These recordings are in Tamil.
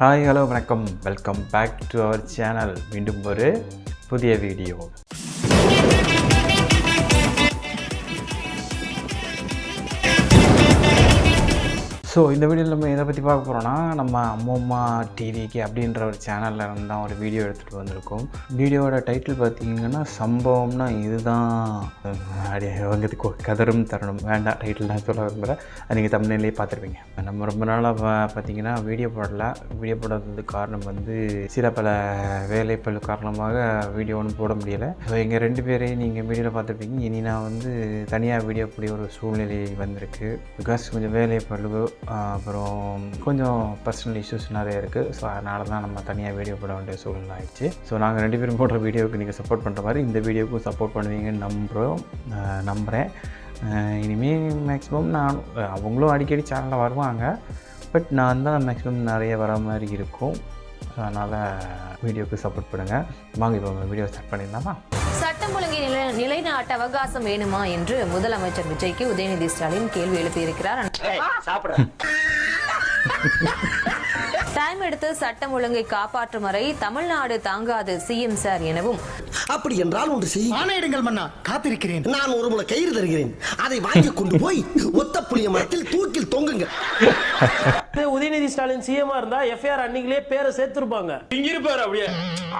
ஹாய் ஹலோ வணக்கம் welcome back to our channel. மீண்டும் ஒரு புதிய வீடியோ. ஸோ இந்த வீடியோவில் நம்ம எதை பற்றி பார்க்க போகிறோன்னா, நம்ம அம்மம்மா டிவிக்கு அப்படின்ற ஒரு சேனலில் இருந்து தான் ஒரு வீடியோ எடுத்துகிட்டு வந்திருக்கோம். வீடியோவோட டைட்டில் பார்த்தீங்கன்னா சம்பவம்னா இதுதான் அப்படியே வந்து கதரும் தரணும் வேண்டாம் டைட்டில் தான் சொல்ல விரும்புகிறேன். அது நீங்கள் தமிழ்நிலையே பார்த்துருப்பீங்க. நம்ம ரொம்ப நாளாக பார்த்தீங்கன்னா வீடியோ போடாததுக்கு காரணம் வந்து சில பல வேலைப்பளு காரணமாக வீடியோ ஒன்றும் போட முடியலை. ஸோ எங்கள் ரெண்டு பேரையும் நீங்கள் வீடியோவில் பார்த்துருப்பீங்க. இனி நான் வந்து தனியாக வீடியோ போட ஒரு சூழ்நிலை வந்திருக்கு. பிகாஸ் கொஞ்சம் வேலைப்பளு அப்புறம் கொஞ்சம் பர்சனல் இஷ்யூஸ் நிறைய இருக்குது. ஸோ அதனால தான் நம்ம தனியாக வீடியோ போட வேண்டிய சூழ்நிலை ஆகிடுச்சு. ஸோ நாங்கள் ரெண்டு பேரும் போடுற வீடியோவுக்கு நீங்கள் சப்போர்ட் பண்ணுற மாதிரி இந்த வீடியோவுக்கும் சப்போர்ட் பண்ணுவீங்கன்னு நம்புகிறேன். இனிமேல் மேக்ஸிமம் நான் அவங்களும் அடிக்கடி சேனலில் வருவாங்க, பட் நான் தான் மேக்ஸிமம் நிறைய வர மாதிரி இருக்கும். ஸோ அதனால் வீடியோவுக்கு சப்போர்ட் பண்ணுங்கள். வாங்க இப்போ வீடியோ ஸ்டார்ட் பண்ணிடலாமா? சட்டம் ஒழுங்கை நிலைநாட்ட அவகாசம் வேணுமா என்று முதலமைச்சர் விஜய்க்கு உதயநிதி ஸ்டாலின் கேள்வி எழுப்பியிருக்கிறார். டைம் எடுத்து சட்டம் ஒழுங்கை காப்பாற்றும் வரை தமிழ்நாடு தாங்காது சிஎம் சார் எனவும், அப்படி என்றால் ஒன்று செய். ஆணையிடுங்கள் மன்னா, காத்திருக்கிறேன். நான் ஒரு முளை கயிறு தருகிறேன், அதை வாங்கி கொண்டு போய் ஒத்த புளிய மரத்தில் தூக்கில் தொங்குங்க. உதயநிதி ஸ்டாலின் சிஎம்ஆ இருந்தா எஃப்ஐஆர் அன்னைக்குலயே பேரை சேர்த்திருப்பாங்க. இங்க இருப்பாரு அப்படியே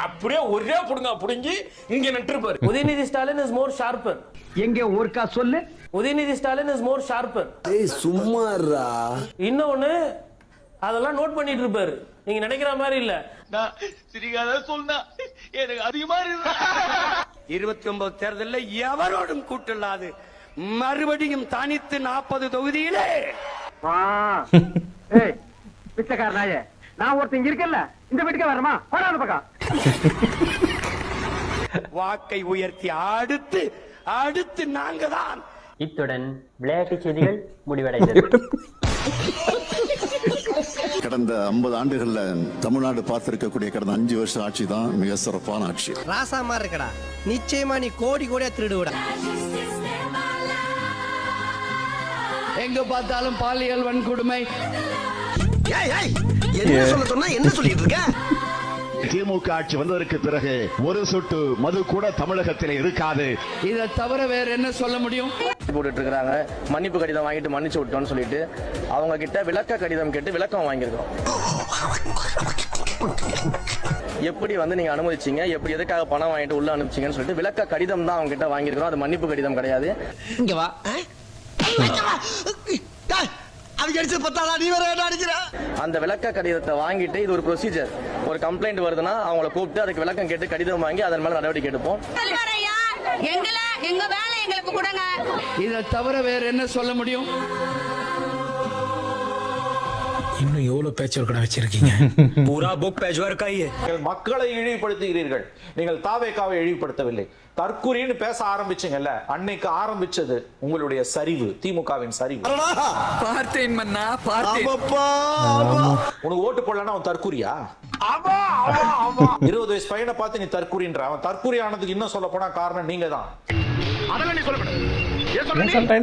அப்படியே ஒரே புடுங்க புடுங்கி இங்க நட்டுருப்பாரு. Udhayanidhi Stalin is more sharper. எங்க ஊர்க்கா சொல்லு. Udhayanidhi Stalin is more sharper. ஏய் சும்மாறா. இன்னொன்னு அதெல்லாம் நோட் பண்ணிட்டு இருப்பாரு. நீங்க நினைக்கிற மாதிரி இல்ல. சொன்னா எனக்கு அதிகமா 29 தேர்தல்ல எவரோடும் கூட்டலாது மறுபடியும் தனித்து 40 தொகுதியிலே பிச்சைக்கார நாயே, நான் ஒருத்தங்க இருக்கல இந்த வீட்டுக்கு வரமா போறாத பக்கம் வாக்கை உயர்த்தி அடுத்து நாங்க தான். இத்துடன் விளையாட்டு செய்திகள் முடிவடைந்தது. கடந்த 50 ஆண்டுகள்ல தமிழ்நாடு பார்த்திருக்கக்கூடிய கடந்த 5 வருஷ ஆட்சி தான் மிக சிறப்பான ஆட்சி. ராசா மாதிரி இருக்கடா, நிச்சயமா நீ கோடி கோடியா திருடுவிட. எங்க பார்த்தாலும் பாலியல் வன்கொடுமை. என்ன சொல்ல சொன்னா என்ன சொல்லிட்டு இருக்க? திமுக ஆட்சி வந்ததற்கு பிறகு ஒரு சொட்டு மது கூட தமிழகத்தில் இருக்காது. இதை தவிர வேற என்ன சொல்ல முடியும்? போட்டுட்டு இருக்காங்க. மன்னிப்பு கடிதம் வாங்கிட்டு மன்னிச்சு விட்டோம்னு சொல்லிட்டு அவங்க கிட்ட விளக்க கடிதம் கேட்டு விளக்கம் வாங்கியிருக்கோம். எப்படி வந்து நீங்க அனுமதிச்சீங்க, எப்படி எதுக்காக பணம் வாங்கிட்டு உள்ள அனுப்பிச்சீங்கன்னு சொல்லிட்டு விளக்க கடிதம் தான் அவங்க கிட்ட வாங்கியிருக்கிறோம். அது மன்னிப்பு கடிதம் கிடையாது. இங்க வா. அந்த விளக்க கடிதத்தை வாங்கிட்டு இது ஒரு ப்ரொசீஜர். ஒரு கம்ப்ளைண்ட் வருதுன்னா அவங்கள கூப்பிட்டு அதுக்கு விளக்கம் கேட்டு கடிதம் வாங்கி அதன் மேல நடவடிக்கை எடுப்போம். இதை தவிர வேற என்ன சொல்ல முடியும்? இன்னும் எவ்வளவு பேச்சு கடை வச்சிருக்கீங்க? பூரா புக் பேஜ்வர் கையே. மக்களை இழிவுபடுத்துகிறீர்கள். நீங்கள் தாவேக்காவை இழிவுபடுத்தவில்லை. தற்குறின்னு பேச ஆரம்பிச்சீங்கல்ல, அன்னைக்கு ஆரம்பிச்சது உங்களுடைய சரிவு, திமுகவின் சரிவு. பார்த்தேன் மன்னா, பார்த்தேன். உனக்கு ஓட்டு போடலன்னா அவன் தற்குறியா? 20 வயசு பையனை பார்த்து நீ தற்குறின்ற. அவன் தற்குறி ஆனதுக்கு இன்னும் சொல்ல போனா காரணம் நீங்க தான்.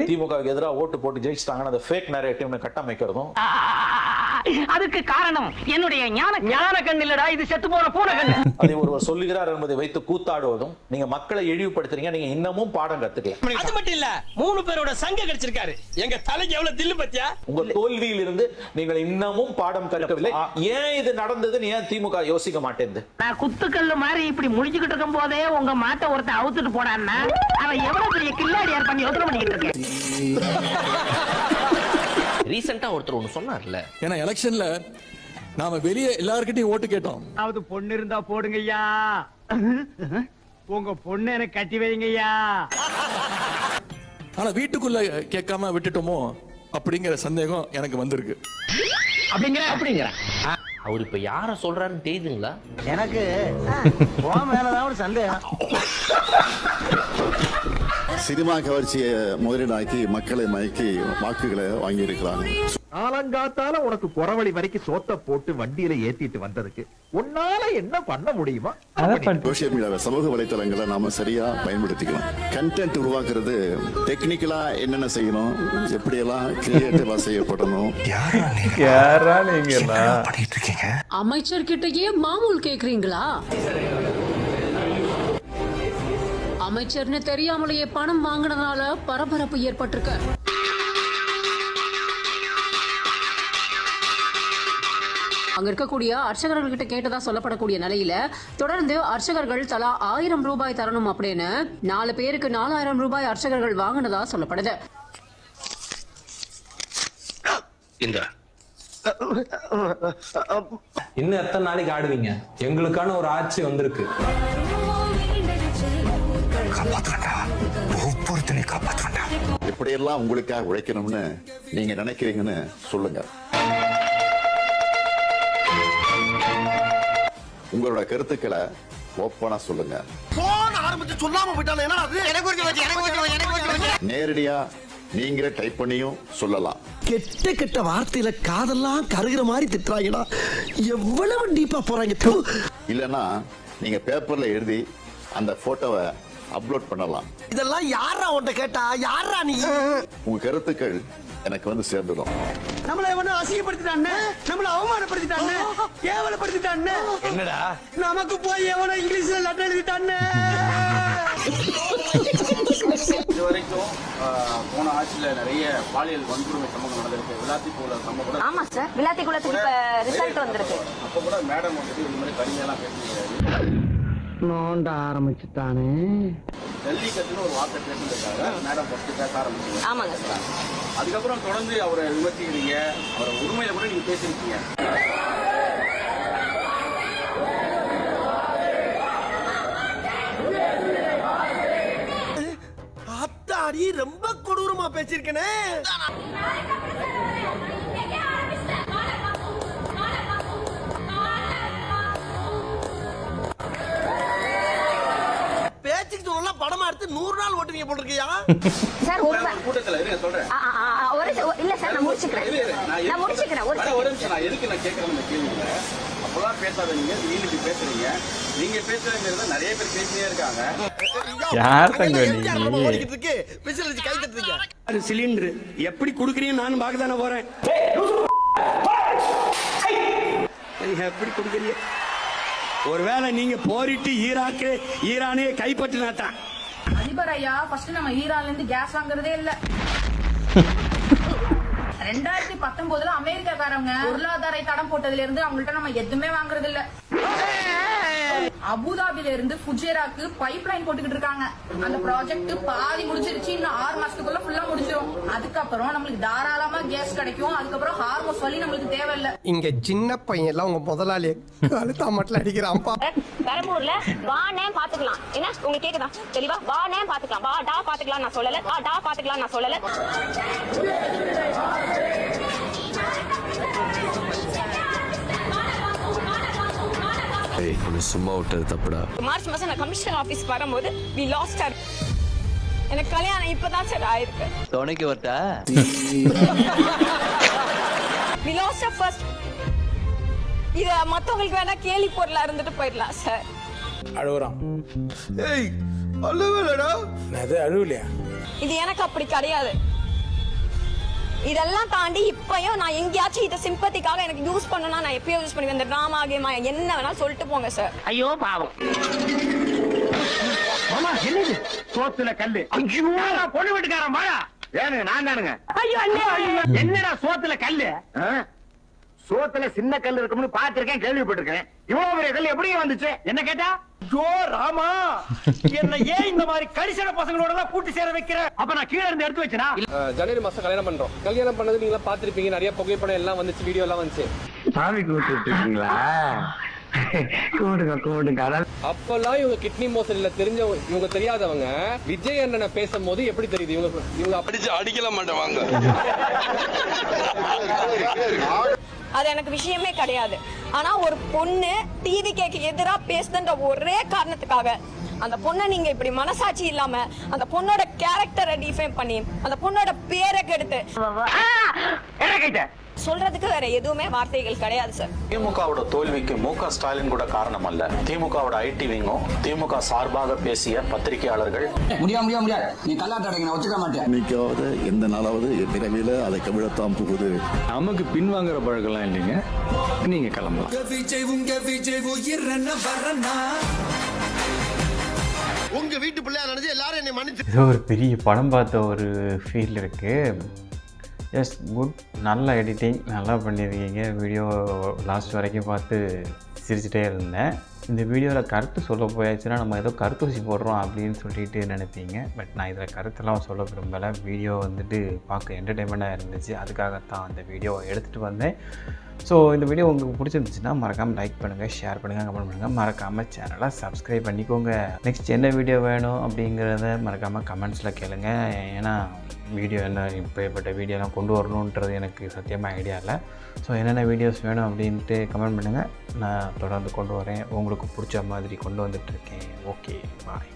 திமுகவுக்கு எதிராக ஓட்டு போட்டு ஜெயிச்சிட்டாங்கன்னு அந்த ஃபேக் நரேட்டிவ்னு கட்டமைக்கிறதும் அதுக்கு காரணம் என்னுடைய ஞான கண் இல்லடா, இது செத்து போன பூனை கண். அதை ஒருவர் சொல்லுகிறார் என்பதை வைத்து கூத்தாடுவதும் நீங்க மக்களை இழிவுபடுத்துறீங்க. நீங்க இன்னமும் பாடம் கத்துக்கலாம். அது மட்டும் இல்ல, 3 பேரோட சங்க கிடைச்சிருக்காரு. எங்க தலைக்கு எவ்வளவு தில்லு பத்தியா? உங்க தோல்வியில் இருந்து நீங்கள் இன்னமும் பாடம் கற்கவில்லை. ஏன் இது நடந்ததுன்னு ஏன் திமுக யோசிக்க மாட்டேங்குது? நான் குத்துக்கல்லு மாதிரி இப்படி முடிச்சுக்கிட்டு இருக்கும் போதே உங்க மாட்டை ஒருத்தன் அவுத்துட்டு போடான்னா அவன் எவ்வளவு பெரிய கில்லாடியார் பண்ணி யோசனை பண்ணிக்கிட்டு இருக்கேன். ரீசெண்டா ஒருத்தர் ஒண்ணு சொன்னார்ல, ஏன்னா எலெக்ஷன்ல நாம வெளியே எல்லார்கிட்டயும் ஓட்டு கேட்டோம். அதாவது பொண்ணு இருந்தா போடுங்கய்யா, உங்க பொண்ணு எனக்கு கட்டி வைங்கய்யா. ஆனா வீட்டுக்குள்ள கேட்காம விட்டுட்டோமோ அப்படிங்கிற சந்தேகம் எனக்கு வந்திருக்கு. அப்படிங்கிற அவர் இப்ப யார சொல்றாருன்னு தெரியுதுங்களா? எனக்கு மேலதான் ஒரு சந்தேகம். சினிமா கவர்ச்சியை முதலீடாக்கி மக்களை மயக்கி வாக்குகளை வாங்கி இருக்கிறாங்க. காலங்காத்தால உனக்கு குறவழி வரைக்கும் சோத்த போட்டு வண்டியில ஏத்திட்டு வந்ததுக்கு உன்னால என்ன பண்ண முடியுமா? சோசியல் மீடியாவை, சமூக வலைத்தளங்களை நாம சரியா பயன்படுத்திக்கலாம். கண்டென்ட் உருவாக்குறது டெக்னிக்கலா என்னென்ன செய்யணும், எப்படியெல்லாம் கிரியேட்டிவா செய்யப்படணும். யாரா நீங்க? அமைச்சர்கிட்டயே மாமூல் கேக்குறீங்களா? அமைச்சர்னு தெரியாமலேயே பணம் வாங்கினதால பரபரப்பு ஏற்பட்டிருக்கு. அங்க இருக்கக்கூடிய அர்ச்சகர்கள் கிட்ட கேட்டதா சொல்லப்படக்கூடிய நிலையில தொடர்ந்து அர்ச்சகர்கள் தலா 1000 ரூபாய் தரணும் அப்படின்னு 4 பேருக்கு 4000 ரூபாய் அர்ச்சகர்கள் வாங்கினதா சொல்லப்படுது. இன்னும் எத்தனை நாளைக்கு ஆடுவீங்க? எங்களுக்கான ஒரு ஆட்சி வந்திருக்கு. எப்படியெல்லாம் உங்களுக்காக உழைக்கணும்னு நீங்க நினைக்கிறீங்கன்னு சொல்லுங்க. உங்களோட கருத்துக்களை ஓப்பனா சொல்லுங்க. சொல்லாம போயிட்டாலும் நேரடியா நீங்களே டைப் பண்ணியும் சொல்லலாம். கெட்ட கெட்ட வார்த்தையில காதெல்லாம் கருகிற மாதிரி திட்டுறாங்கடா. எவ்வளவு டீப்பா போறாங்க. இல்லனா நீங்க பேப்பர்ல எழுதி அந்த போட்டோவை அப்லோட் பண்ணலாம். இதெல்லாம் யாரா உன்கிட்ட கேட்டா? யாரா நீ? உங்க கருத்துக்கள் எனக்கு வந்து சேர்ந்துடும். நம்மள எவனோ அசிங்கப்படுத்திட்டானே, நம்மள அவமானப்படுத்திட்டானே, கேவலப்படுத்திட்டானே. என்னடா நமக்கு போய் எவனோ இங்கிலீஷ்ல லெட்டர் எழுதிட்டானே. இது வரைக்கும் போன ஆட்சியில நிறைய பாலியல் வன்கொடுமை சம்பவம் நடந்திருக்கு. விளாத்திக்குள்ள சம்பவம். ஆமா சார், விளாத்தி குளத்துக்கு ரிசல்ட் வந்திருக்கு. அப்ப கூட மேடம் வந்துட்டு இந்த மாதிரி கடுமையெல்லாம் பேசுகிறாரு. நோண்ட ஆரம்பிச்சுட்டானே. ஜல்லிக்கட்டுன்னு ஒரு வார்த்தை பேசுறதுக்காக மேடம் ஃபர்ஸ்ட் பேச ஆரம்பிச்சீங்க. ஆமாங்க சார். அதுக்கப்புறம் தொடர்ந்து அவரை விமர்சிக்கிறீங்க, அவரை உரிமையில கூட நீங்க பேசிருக்கீங்க. அத்தாடி ரொம்ப கொடூரமா பேசிருக்கனே. பேச்சுக்கு சொல்லலாம், படமா எடுத்து 100 நாள் ஓட்டுவீங்க போல இருக்கியா? சார் கூட்டத்துல இருங்க சொல்றேன். இல்ல சார், நான் முடிச்சுக்கிறேன். ஒரு நிமிஷம், நான் எதுக்கு நான் கேட்கறேன் இந்த கேள்வியில. அப்பெல்லாம் பேசாதீங்க, நீங்க இப்படி பேசுறீங்க. நீங்க பேசுறதுங்கிறத நிறைய பேர் பேசினே இருக்காங்க. யார் தங்க இருக்கு விசில் வச்சு கை தட்டுறீங்க. சிலிண்டர் எப்படி குடுக்குறீங்க நானும் பார்க்க தானே போறேன். எப்படி குடுக்குறீங்க? ஒருவேளை நீங்க போரிட்டு ஈரானே கைப்பற்றினாத்தான். அதிபர் ஐயா, ஃபர்ஸ்ட் நம்ம ஈரான்ல இருந்து கேஸ் வாங்குறதே இல்ல. 2019 அமெரிக்காக்காரங்க பொருளாதார தடம் போட்டதுல இருந்து அவங்கள்ட்ட நம்ம எதுவுமே வாங்குறது இல்ல. அபுதாபில இருந்து ஃபுஜேராக்கு பைப் லைன் போட்டுக்கிட்டு இருக்காங்க. அந்த ப்ராஜெக்ட் பாதி முடிஞ்சிருச்சு. இன்னும் 6 மாசத்துக்குள்ள ஃபுல்லா முடிச்சிடும். அதுக்கப்புறம் நம்மளுக்கு தாராளமா கேஸ் கிடைக்கும். அதுக்கப்புறம் ஹார்மோஸ் வழி நம்மளுக்கு தேவையில்லை. இங்க சின்ன பையன் எல்லாம் உங்க முதலாளி கழுத்தா மட்டும் அடிக்கிறான்ப்பா. பெரம்பூர்ல வானே பாத்துக்கலாம். என்ன உங்களுக்கு கேக்குதா தெளிவா? வானே பாத்துக்கலாம். வா டா பாத்துக்கலாம் நான் சொல்லல. வா டா பாத்துக்கலாம் நான் சொல்லல. சும்மா விட்டது தப்புடா. மார்ச் மாசம் நான் கமிஷனர் ஆபீஸ் வரும்போது we lost her. எனக்கு கல்யாணம் இப்பதான் சார் ஆயிருக்கு. துணைக்கு வரட்டா? we lost her first. இத மத்தவங்களுக்கு வேணா கேலி பொருளா இருந்துட்டு போயிடலாம் சார். அழுகுறான். ஏய் அழுவலடா. அது அழுவலையா? இது எனக்கு அப்படி கிடையாது. இதெல்லாம் தாண்டி இப்பயும் நான் எங்கேயாச்சும் இதை சிம்பத்திக்காக எனக்கு யூஸ் பண்ணனா நான் எப்பயோ யூஸ் பண்ணுவேன். இந்த டிராமா கேமா என்ன வேணா சொல்லிட்டு போங்க சார். ஐயோ பாவம். மாமா என்னது? சோத்துல கல்லு. ஐயோ பொண்ணு வீட்டுக்காரன் வாடா. ஏனுங்க நான் தானுங்க. ஐயோ அண்ணே என்னடா சோத்துல கல்லு? சோத்துல சின்ன கல் இருக்கும்னு பாத்திருக்கேன், கேள்விப்பட்டிருக்கேன். இவ்வளவு பெரிய கல் எப்படி வந்துச்சு? என்ன கேட்டா? ஐயோ ராமா, என்ன ஏன் இந்த மாதிரி கரிசன பசங்களோட எல்லாம் கூட்டி சேர வைக்கிற? அப்ப நான் கீழே இருந்து எடுத்து வச்சனா? ஜனவரி மாசம் கல்யாணம் பண்றோம். கல்யாணம் பண்ணது நீங்க பாத்திருப்பீங்க, நிறைய புகைப்படம் எல்லாம் வந்துச்சு, வீடியோ எல்லாம் வந்துச்சு. சாமி கூப்பிட்டுருக்கீங்களா? கூடுங்க. அப்பெல்லாம் இவங்க கிட்னி மோசடியில தெரிஞ்சவங்க, இவங்க தெரியாதவங்க விஜய் அண்ணனை பேசும்போது எப்படி தெரியுது? இவங்க அடிச்சு அடிக்கல மாட்டாங்க. அது எனக்கு விஷயமே கிடையாது. ஆனா ஒரு பொண்ணு டிவி கேக்கு எதிரா பேசுதுன்ற ஒரே காரணத்துக்காக அந்த பொண்ணை நீங்க இப்படி மனசாட்சி இல்லாம அந்த பொண்ணோட கேரக்டரை டிஃபைன் பண்ணி அந்த பொண்ணோட பேரை கெடுத்து சொல்றதுக்கு வேற எதுவுமே வார்த்தைகள் கிடையாது சார். திமுகவோட தோல்விக்கு மு.க. ஸ்டாலின் கூட காரணம் அல்ல. திமுகவோட ஐடி விங்கும் திமுக சார்பாக பேசிய பத்திரிகையாளர்கள் முடியாது நீ கல்லாட்ட நான் ஒத்துக்க மாட்டேன். இன்னைக்காவது எந்த நாளாவது விரைவில் அதை கவிழத்தான் போகுது. நமக்கு பின்வாங்குற பழக்கம்லாம் இல்லைங்க, நீங்க கிளம்பலாம். உங்க வீட்டு பிள்ளையா நினைச்சு எல்லாரும் என்னை மன்னிச்சு. ஏதோ ஒரு பெரிய படம் பார்த்த ஒரு ஃபீல் இருக்குது. எஸ் குட், நல்ல எடிட்டிங், நல்லா பண்ணியிருக்கீங்க. வீடியோ லாஸ்ட் வரைக்கும் பார்த்து சிரிச்சிட்டே இருந்தேன். இந்த வீடியோவில் கருத்து சொல்ல போயாச்சுன்னா நம்ம ஏதோ கருத்தூசி போடுறோம் அப்படின்னு சொல்லிட்டு நினைப்பீங்க. பட் நான் இதில் கருத்தெல்லாம் சொல்ல விரும்பலை. வீடியோ வந்துட்டு பார்க்க என்டர்டெயின்மெண்ட்டாக இருந்துச்சு, அதுக்காகத்தான் அந்த வீடியோவை எடுத்துகிட்டு வந்தேன். ஸோ இந்த வீடியோ உங்களுக்கு பிடிச்சிருந்துச்சுன்னா மறக்காமல் லைக் பண்ணுங்கள், ஷேர் பண்ணுங்கள், கமெண்ட் பண்ணுங்கள். மறக்காமல் சேனலை சப்ஸ்கிரைப் பண்ணிக்கோங்க. நெக்ஸ்ட் என்ன வீடியோ வேணும் அப்படிங்கிறத மறக்காமல் கமெண்ட்ஸில் கேளுங்க. ஏன்னா வீடியோ என்ன இப்போப்பட்ட வீடியோலாம் கொண்டு வரணுன்றது எனக்கு சத்தியமாக ஐடியா இல்லை. ஸோ என்னென்ன வீடியோஸ் வேணும் அப்படின்ட்டு கமெண்ட் பண்ணுங்கள். நான் தொடர்ந்து கொண்டு வரேன், உங்களுக்கு பிடிச்ச மாதிரி கொண்டு வந்துட்டுருக்கேன். ஓகே, பாய்.